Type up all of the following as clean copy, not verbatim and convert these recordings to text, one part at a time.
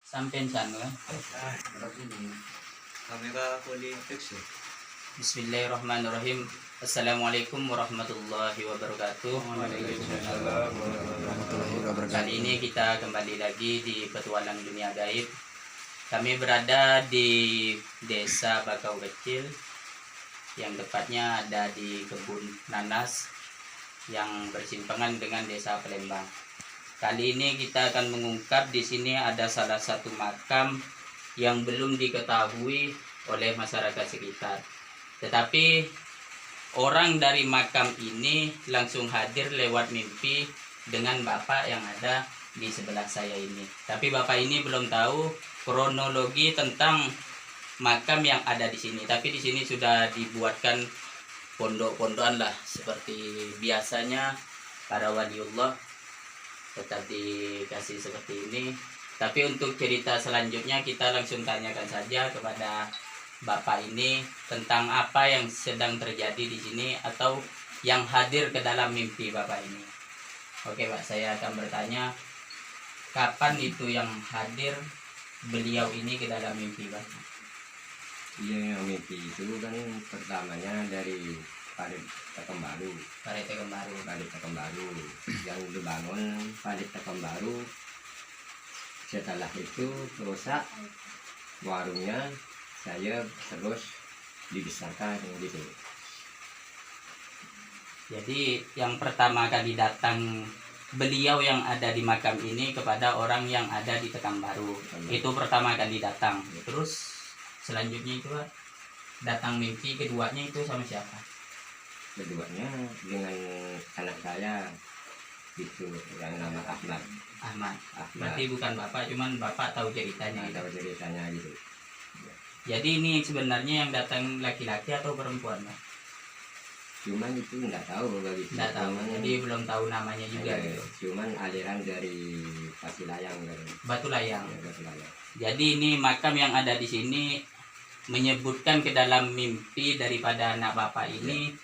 Sampai sana. Kamera fully fixed. Bismillahirrahmanirrahim. Assalamualaikum warahmatullahi wabarakatuh. Waalaikumsalam warahmatullahi wabarakatuh. Kali ini kita kembali lagi di Petualang Dunia Gaib. Kami berada di Desa Bakau Kecil, yang tepatnya ada di Kebun Nanas yang bersimpangan dengan Desa Palembang. Kali ini kita akan mengungkap di sini ada salah satu makam yang belum diketahui oleh masyarakat sekitar. Tetapi orang dari makam ini langsung hadir lewat mimpi dengan bapak yang ada di sebelah saya ini. Tapi bapak ini belum tahu kronologi tentang makam yang ada di sini. Tapi di sini sudah dibuatkan pondok-pondokan lah, seperti biasanya para waliullah tetap dikasih seperti ini. Tapi untuk cerita selanjutnya kita langsung tanyakan saja kepada bapak ini tentang apa yang sedang terjadi di sini atau yang hadir ke dalam mimpi bapak ini. Oke Pak, saya akan bertanya, kapan itu yang hadir beliau ini ke dalam mimpi Pak? Iya, yang mimpi itu kan pertamanya dari Parit Tekembaru. Parit Tekembaru. Parit Tekembaru yang dibangun Parit Tekembaru. Setelah itu rusak warungnya, saya terus dibesarkan gitu. Jadi yang pertama kali datang beliau yang ada di makam ini kepada orang yang ada di Tekembaru. Itu pertama kali datang. Terus selanjutnya itu Pak, datang mimpi keduanya itu sama siapa? Keduanya dengan anak saya itu yang nama Ahmad. Ahmad. Berarti bukan bapak, cuman bapak tahu ceritanya. Tahu ceritanya gitu. Jadi ini sebenarnya yang datang laki-laki atau perempuan Pak? Cuman itu nggak tahu begitu. Nggak tahu. Jadi belum tahu namanya juga gitu. Cuman aliran dari Pasilayang dari Batu Layang. Ya, Batu Layang. Jadi ini makam yang ada di sini menyebutkan ke dalam mimpi daripada anak bapak ini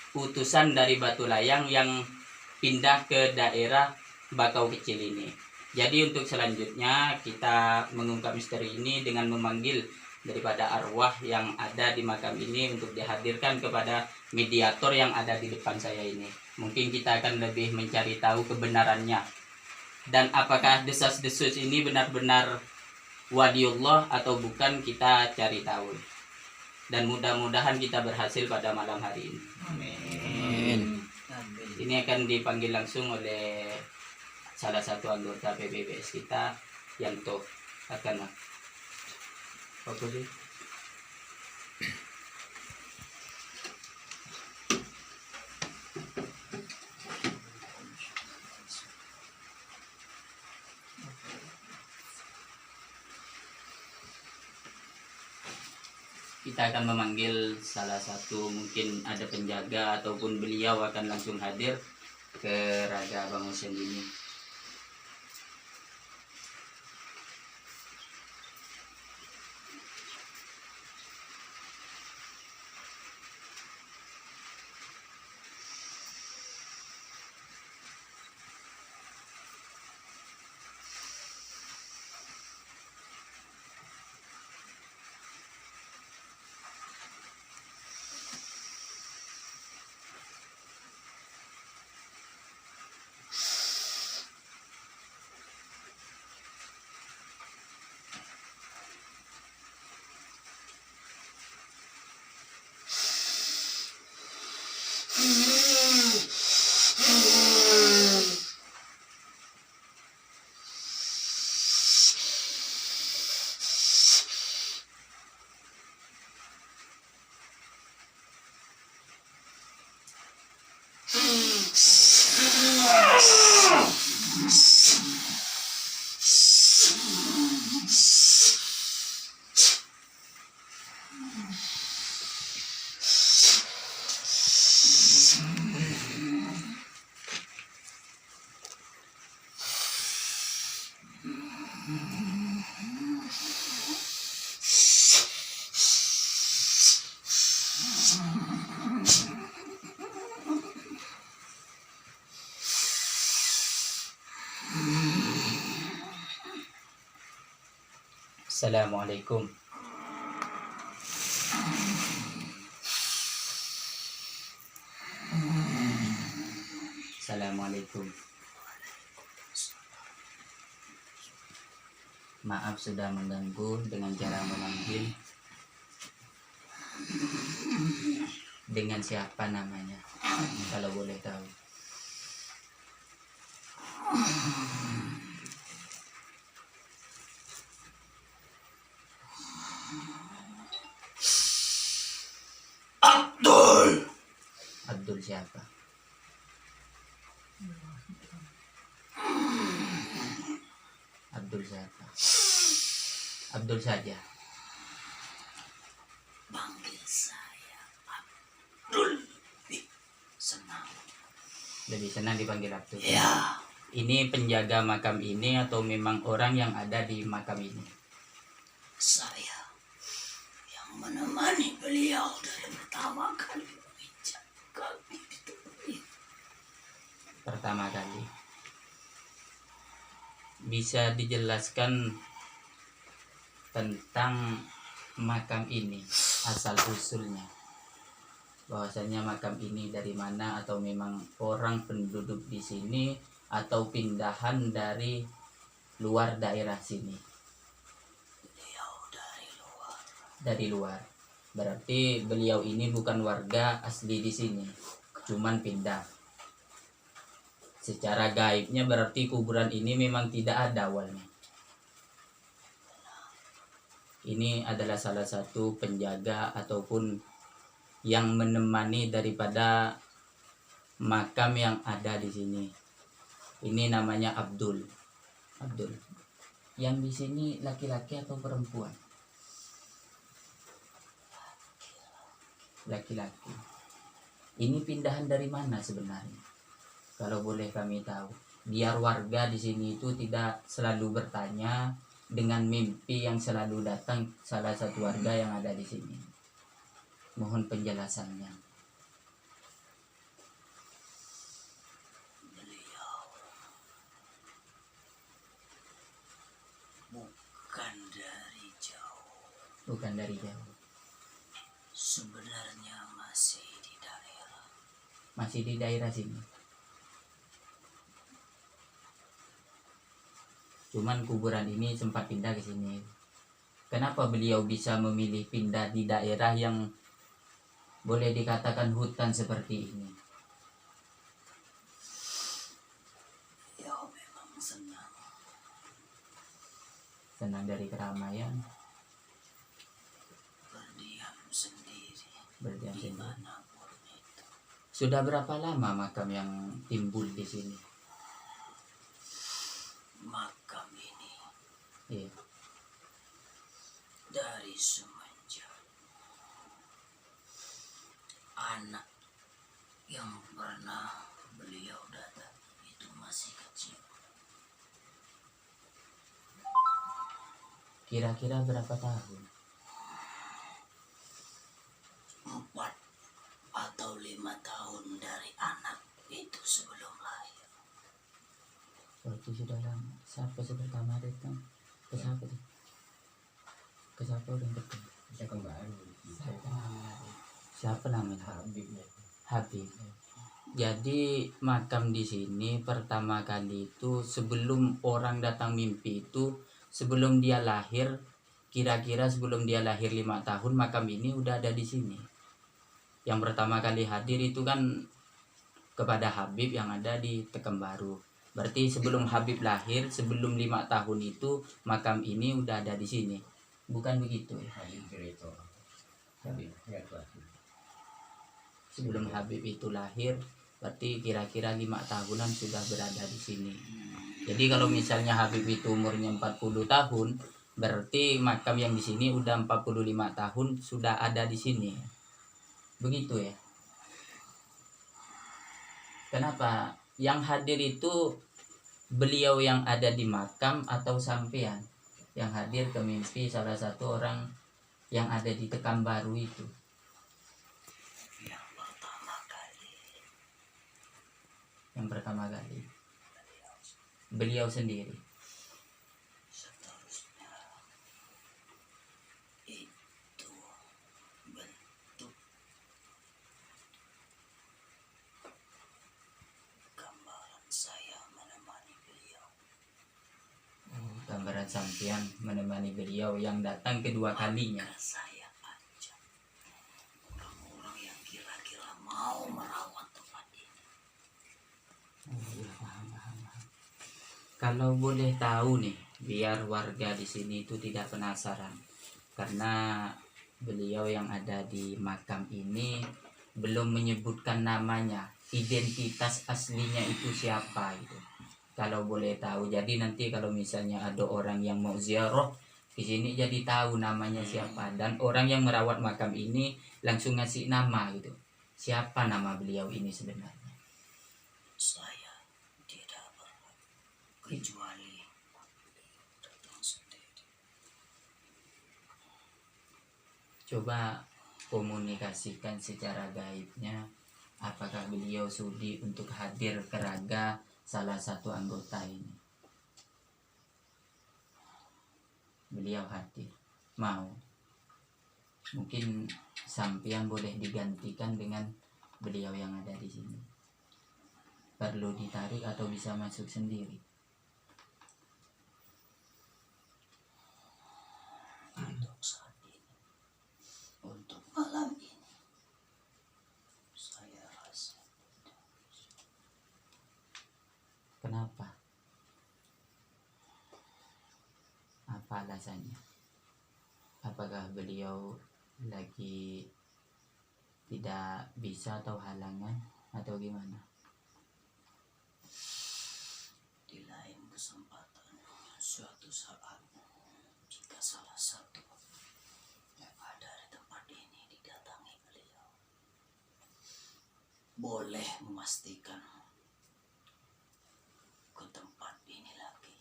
utusan dari Batu Layang yang pindah ke daerah Bakau Kecil ini. Jadi untuk selanjutnya kita mengungkap misteri ini dengan memanggil daripada arwah yang ada di makam ini untuk dihadirkan kepada mediator yang ada di depan saya ini. Mungkin kita akan lebih mencari tahu kebenarannya dan apakah desas-desus ini benar-benar waliullah atau bukan, kita cari tahu. Dan mudah-mudahan kita berhasil pada malam hari ini. Amin. Ini akan dipanggil langsung oleh salah satu anggota PBBS kita, Yanto. Akan fokus sih. Kita akan memanggil salah satu, mungkin ada penjaga ataupun beliau akan langsung hadir ke Raga Bang Hussein ini. Assalamualaikum. Assalamualaikum. Maaf sudah mengganggu dengan cara memanggil. Dengan siapa namanya? Kalau boleh tahu. Abdul siapa? Abdul siapa? Abdul saja. Panggil saya Abdul. Senang. Lebih senang dipanggil Abdul. Ya, Ini penjaga makam ini atau memang orang yang ada di makam ini? saya yang menemani beliau dari pertama kali menginjak kaki di tempat ini. Pertama kali. Bisa dijelaskan tentang makam ini, asal usulnya? Bahwasanya makam ini dari mana, atau memang orang penduduk di sini atau pindahan dari luar daerah sini? Beliau dari luar. Dari luar. Berarti beliau ini bukan warga asli di sini, cuman pindah. Secara gaibnya berarti kuburan ini memang tidak ada awalnya. Ini adalah salah satu penjaga ataupun yang menemani daripada makam yang ada di sini. Ini namanya Abdul. Abdul. Yang di sini laki-laki atau perempuan? Laki-laki. Ini pindahan dari mana sebenarnya? Kalau boleh kami tahu, biar warga di sini itu tidak selalu bertanya dengan mimpi yang selalu datang salah satu warga yang ada di sini. Mohon penjelasannya. Beliau bukan dari jauh. Bukan dari jauh. Sebenarnya masih di daerah. Masih di daerah sini. Cuman kuburan ini sempat pindah ke sini. Kenapa beliau bisa memilih pindah di daerah yang boleh dikatakan hutan seperti ini? Beliau memang senang Senang dari keramaian, berdiam sendiri berdiam sendiri. dimanapun itu. Sudah berapa lama makam yang timbul di sini? Makam ini Iya. dari semenjak anak yang pernah beliau datang itu masih kecil. Kira-kira berapa tahun? 4 atau 5 tahun dari anak itu sebelum lahir. Berarti sudah lama. Siapa pertama datang? Ke siapa tuh? Ke siapa orang datang? Bisa kembali. Siapa namanya? Habibnya. Habib. Jadi makam di sini pertama kali itu sebelum orang datang mimpi itu, sebelum dia lahir, kira-kira sebelum dia lahir 5 tahun makam ini udah ada di sini. Yang pertama kali hadir itu kan kepada Habib yang ada di Tekembaru. Berarti sebelum Habib lahir, sebelum 5 tahun itu makam ini udah ada di sini. Bukan begitu ya? Habib cerita. Habib nggak tahu. Sebelum Habib itu lahir, berarti kira-kira 5 tahunan sudah berada di sini. Jadi kalau misalnya Habib itu umurnya 40 tahun, berarti makam yang di sini udah 45 tahun sudah ada di sini. Begitu ya? Kenapa? Yang hadir itu beliau yang ada di makam atau sampean yang hadir ke mimpi salah satu orang yang ada di Tekembaru itu? Yang pertama kali Yang pertama kali beliau sendiri. seterusnya sampean menemani beliau yang datang kedua kalinya. Maka saya ajak orang-orang yang kira-kira mau merawat tempat ini. Oh, iya, paham, paham, paham. Kalau boleh tahu nih, biar warga di sini itu tidak penasaran, karena beliau yang ada di makam ini belum menyebutkan namanya, identitas aslinya itu siapa itu. Kalau boleh tahu, jadi nanti kalau misalnya ada orang yang mau ziarah di sini jadi tahu namanya siapa, dan orang yang merawat makam ini langsung ngasih nama gitu. Siapa nama beliau ini sebenarnya? Saya tidak berhak kecuali datang sendiri. Coba komunikasikan secara gaibnya, apakah beliau sudi untuk hadir ke raga salah satu anggota ini. Beliau hadir, mau. Mungkin sampean boleh digantikan dengan beliau yang ada di sini. Perlu ditarik atau bisa masuk sendiri. Untuk saat ini, untuk malam ini, saya rasa Kenapa? Apa alasannya? Apakah beliau lagi tidak bisa atau halangan atau gimana? di lain kesempatan suatu saat jika salah satu yang ada di tempat ini didatangi beliau, boleh memastikan ke tempat ini lagi.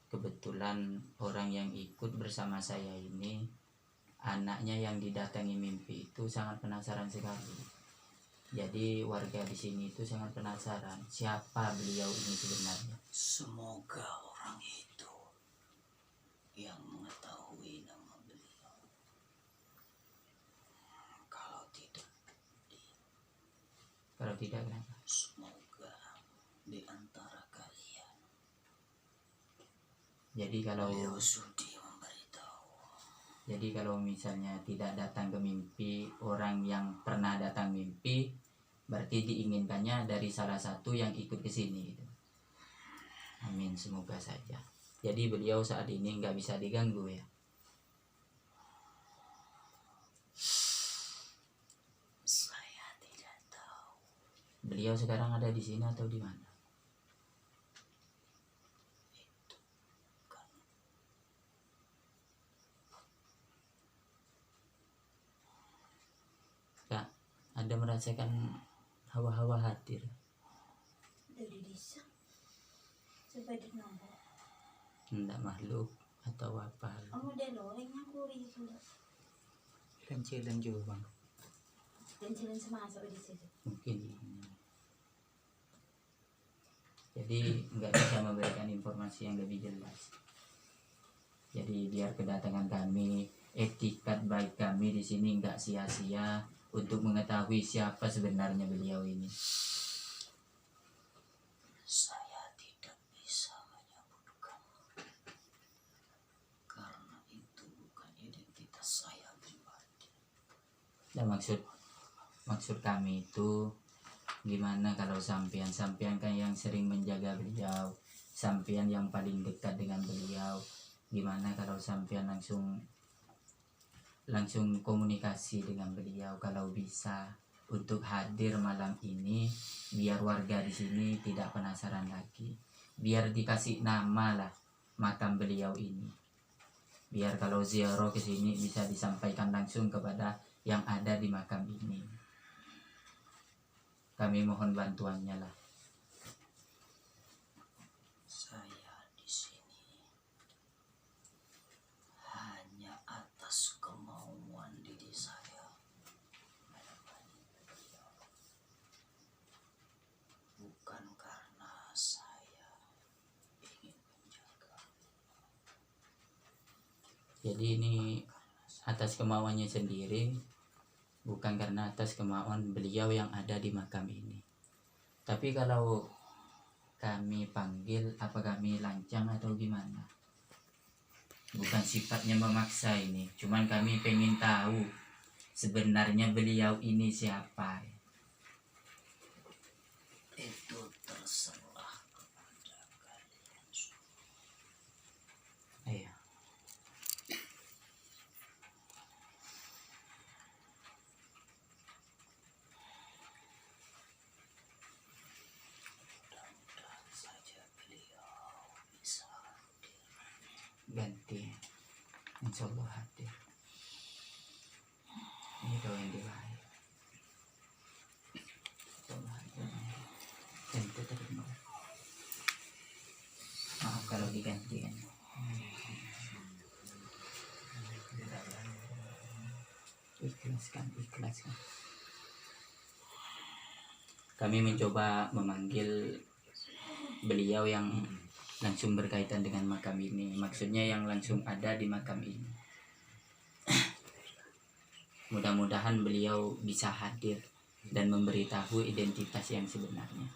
Kebetulan orang yang ikut bersama saya ini, anaknya yang didatangi mimpi itu sangat penasaran sekali. Jadi warga di sini itu sangat penasaran siapa beliau ini sebenarnya. Semoga orang itu yang mengetahui nama beliau. Kalau tidak, Kalau tidak, kenapa? semoga di antara kalian Jadi beliau sudi memberitahu. Jadi kalau misalnya tidak datang ke mimpi orang yang pernah datang mimpi, berarti diinginkannya dari salah satu yang ikut ke sini gitu. Amin, semoga saja. Jadi beliau saat ini nggak bisa diganggu ya. Saya tidak tahu. Beliau sekarang ada di sini atau di mana? Itu kan Kak, ada merasakan hawa-hawa hadir? Dari desa sampai di nomor. Enggak makhluk atau apa? Kamu udah loreng aku itu. Cilen juga bang. Dan jalan sama sampai di situ. Mungkin. Jadi nggak bisa memberikan informasi yang lebih jelas. Jadi biar kedatangan kami, etikat baik kami di sini nggak sia-sia untuk mengetahui siapa sebenarnya beliau ini. saya tidak bisa menyebutkan karena itu bukan identitas saya pribadi. Dan maksud kami itu gimana kalau sampean kan yang sering menjaga beliau, sampean yang paling dekat dengan beliau, gimana kalau sampean langsung komunikasi dengan beliau kalau bisa untuk hadir malam ini, biar warga di sini tidak penasaran lagi, biar dikasih nama lah makam beliau ini, biar kalau ziarah ke sini bisa disampaikan langsung kepada yang ada di makam ini. Kami mohon bantuannya lah. Saya di sini hanya atas kemauan diri saya menemani beliau, bukan karena saya ingin menjaga. Jadi ini atas kemauannya sendiri, bukan karena atas kemauan beliau yang ada di makam ini. Tapi kalau kami panggil, apa kami lancang atau gimana? Bukan sifatnya memaksa ini, cuman kami pengen tahu sebenarnya beliau ini siapa. Itu terserah kepada kalian semua. Iya. Mudah-mudahan saja beliau bisa hadir. Ganti, insya Allah hadir. Ini doa yang dibaik. Insya Allah hadir. Ganti terima. Maaf kalau digantikan. Ikhlaskan. Kami mencoba memanggil beliau yang langsung berkaitan dengan makam ini, maksudnya yang langsung ada di makam ini. Mudah-mudahan beliau bisa hadir dan memberitahu identitas yang sebenarnya.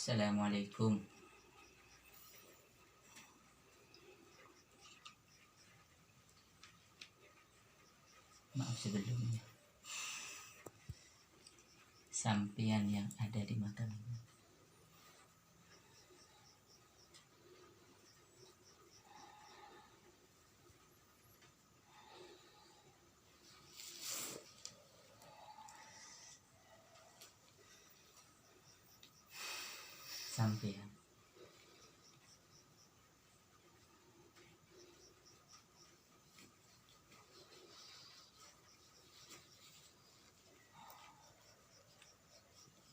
Assalamualaikum. Maaf sebelumnya. Sampian yang ada di makam ini. Sampian.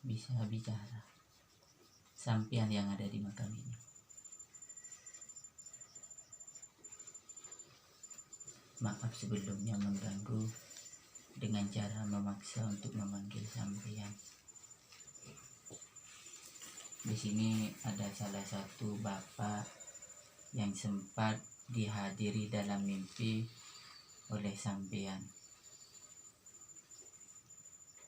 Bisa bicara. Sampian yang ada di makam ini. Maaf sebelumnya mengganggu dengan cara memaksa untuk memanggil sampian. Di sini ada salah satu bapak yang sempat dihadiri dalam mimpi oleh sampian.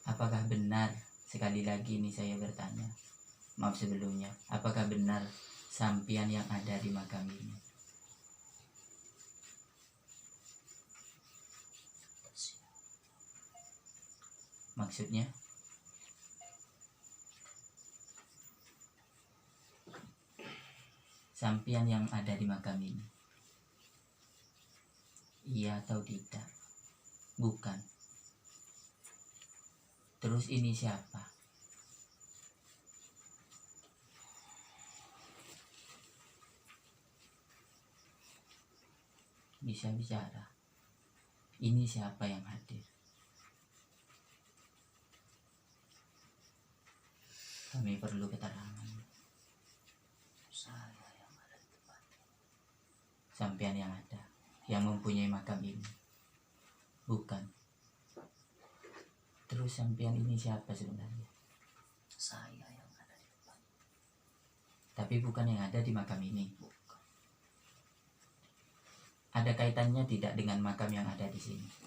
Apakah benar, sekali lagi ini saya bertanya, maaf sebelumnya, apakah benar sampian yang ada di makam ini? Maksudnya? Sampian yang ada di makam ini. Iya atau tidak? Bukan. Terus ini siapa? Bisa bicara. Ini siapa yang hadir? Kami perlu keterangan. Saya yang ada di tempat ini. Sampian yang ada, yang mempunyai makam ini. Bukan. Terus sampian ini siapa sebenarnya? Saya yang ada di tempat ini. Tapi bukan yang ada di makam ini. Bukan. Ada kaitannya tidak dengan makam yang ada di sini?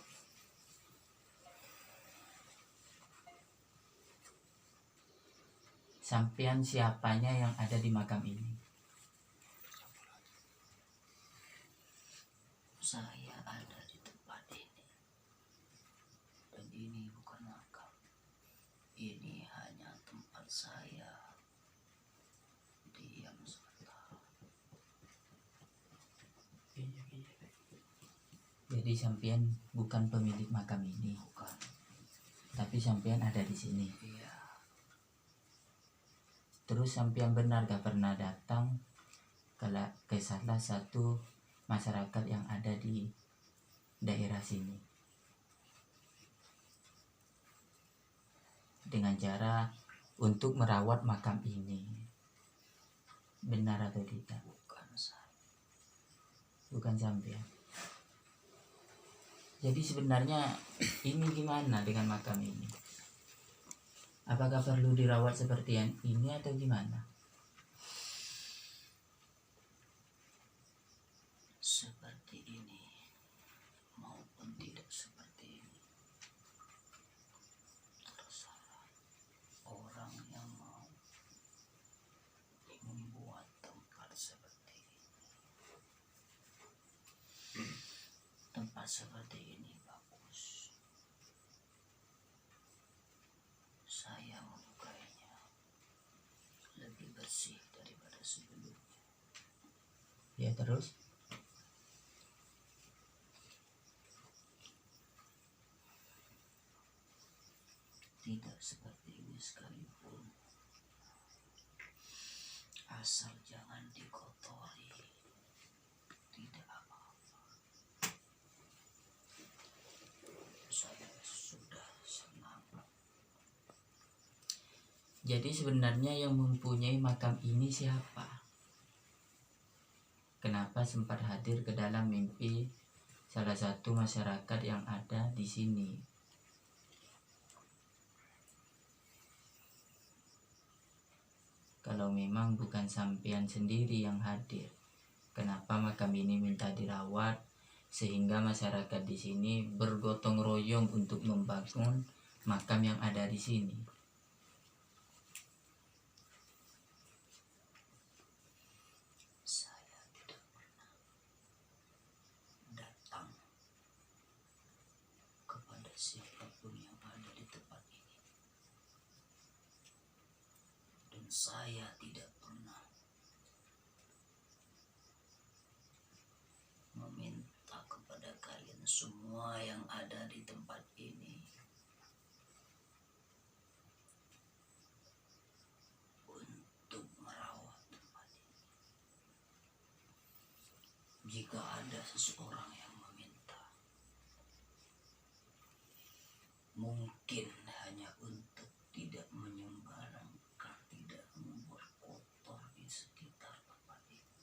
Sampian siapanya yang ada di makam ini? Saya ada di tempat ini. Dan ini bukan makam. Ini hanya tempat saya diam saja. Jadi sampean bukan pemilik makam ini, Bukan. tapi sampean ada di sini. Iya. Terus sampean benar gak pernah datang ke salah satu masyarakat yang ada di daerah sini dengan cara untuk merawat makam ini, benar atau tidak? Bukan saya. Bukan sampean. Jadi sebenarnya ini gimana dengan makam ini? Apakah perlu dirawat seperti yang ini atau gimana? Seperti ini maupun tidak seperti ini, terserah orang yang mau membuat tempat seperti ini. Tempat seperti ini bagus. Saya menyukainya, lebih bersih daripada sebelumnya. Ya terus? Tidak seperti ini sekalipun, asal jangan dikotori, tidak apa-apa. Saya sudah senang. Jadi sebenarnya yang mempunyai makam ini siapa? Kenapa sempat hadir ke dalam mimpi salah satu masyarakat yang ada di sini? Kalau memang bukan sampean sendiri yang hadir, kenapa makam ini minta dirawat sehingga masyarakat di sini bergotong royong untuk membangun makam yang ada di sini? Saya tidak pernah datang kepada siapapun yang ada di tempat ini. Dan saya tidak pernah meminta kepada kalian semua yang ada di tempat ini untuk merawat tempat ini. Jika ada seseorang yang meminta, mungkin hanya untuk tidak menyembarangkan, tidak membuat kotor di sekitar tempat ini.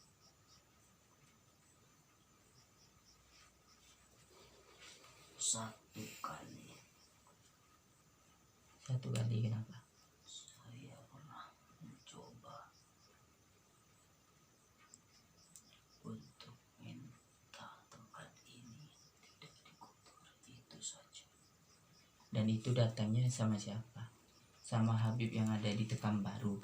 Satu kali Kenapa? saya pernah mencoba untuk minta tempat ini tidak dikotori, itu saja. Dan itu datangnya sama siapa? Sama Habib yang ada di Pekanbaru.